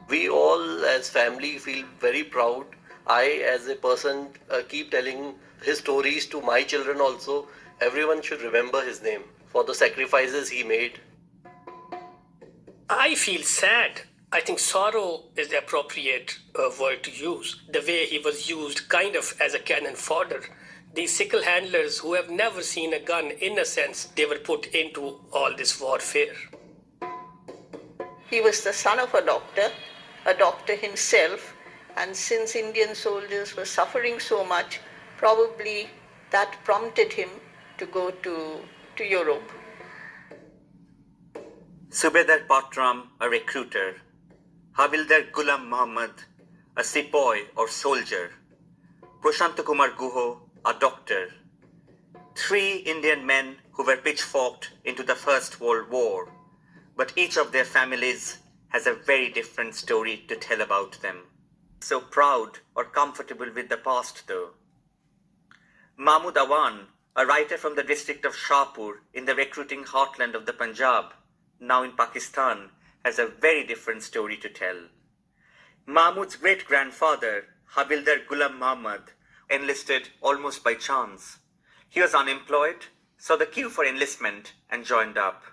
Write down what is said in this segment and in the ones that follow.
We all as family feel very proud. I as a person keep telling his stories to my children also. Everyone should remember his name for the sacrifices he made. I feel sad. I think sorrow is the appropriate word to use. The way he was used kind of as a cannon fodder. These sickle handlers who have never seen a gun, in a sense, they were put into all this warfare. He was the son of a doctor himself, and since Indian soldiers were suffering so much, probably that prompted him to go to Europe. Subedar Patram, a recruiter. Havildar Ghulam Muhammad, a sepoy or soldier. Prashant Kumar Guho, a doctor. 3 Indian men who were pitchforked into the First World War, but each of their families has a very different story to tell about them. So proud or comfortable with the past though. Mahmood Awan, a writer from the district of Shahpur in the recruiting heartland of the Punjab, now in Pakistan, has a very different story to tell. Mahmood's great-grandfather, Havildar Ghulam Muhammad, enlisted almost by chance. He was unemployed, saw the queue for enlistment and joined up.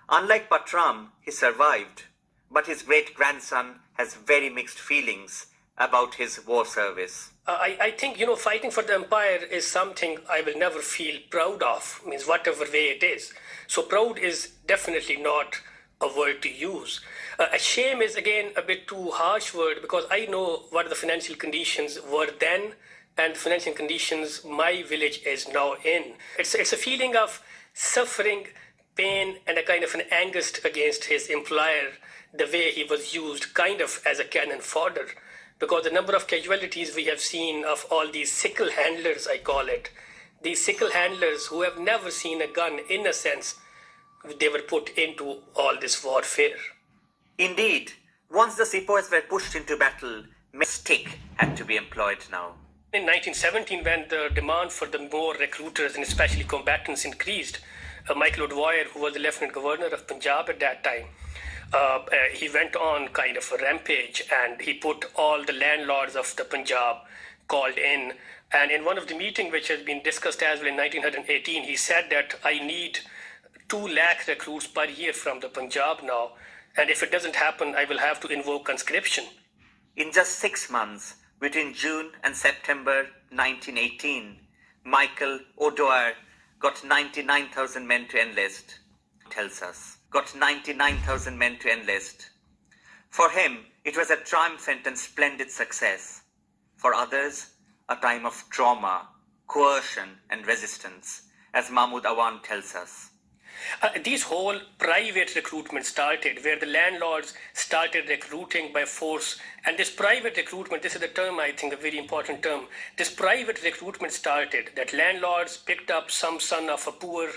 Unlike Patram, he survived, but his great-grandson has very mixed feelings about his war service. I think, fighting for the empire is something I will never feel proud of, means whatever way it is. So proud is definitely not a word to use. A shame is again a bit too harsh word, because I know what the financial conditions were then and the financial conditions my village is now in. It's a feeling of suffering, pain, and a kind of an angst against his employer, the way he was used kind of as a cannon fodder. Because the number of casualties we have seen of all these sickle handlers, I call it, these sickle handlers who have never seen a gun, in a sense, they were put into all this warfare. Indeed, once the sepoys were pushed into battle, stick had to be employed now. In 1917, when the demand for the more recruiters and especially combatants increased, Michael O'Dwyer, who was the Lieutenant Governor of Punjab at that time, he went on kind of a rampage, and he put all the landlords of the Punjab called in. And in one of the meetings which has been discussed as well in 1918, he said that I need 2 lakh recruits per year from the Punjab now. And if it doesn't happen, I will have to invoke conscription. In just 6 months, between June and September 1918, Michael O'Dwyer got 99,000 men to enlist, tells us. Got 99,000 men to enlist. For him, it was a triumphant and splendid success. For others, a time of trauma, coercion and resistance, as Mahmood Awan tells us. These whole private recruitment started, where the landlords started recruiting by force. And this private recruitment, this is the term, I think, a very important term. This private recruitment started, that landlords picked up some son of a poor,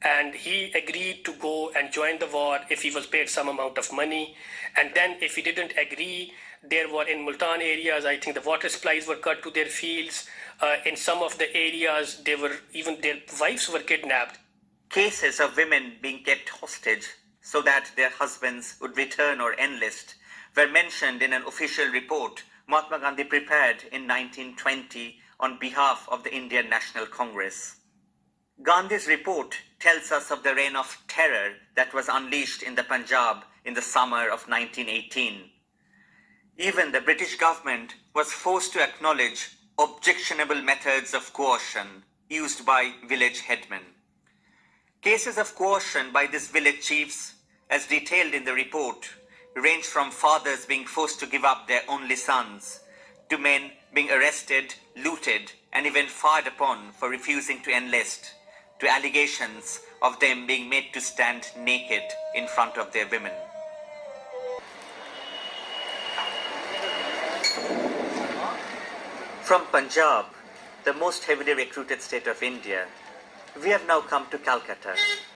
and he agreed to go and join the war if he was paid some amount of money. And then if he didn't agree, there were in Multan areas, I think the water supplies were cut to their fields. In some of the areas, even their wives were kidnapped. Cases of women being kept hostage so that their husbands would return or enlist were mentioned in an official report Mahatma Gandhi prepared in 1920 on behalf of the Indian National Congress. Gandhi's report tells us of the reign of terror that was unleashed in the Punjab in the summer of 1918. Even the British government was forced to acknowledge objectionable methods of coercion used by village headmen. Cases of coercion by these village chiefs, as detailed in the report, range from fathers being forced to give up their only sons, to men being arrested, looted, and even fired upon for refusing to enlist, to allegations of them being made to stand naked in front of their women. From Punjab, the most heavily recruited state of India, we have now come to Calcutta,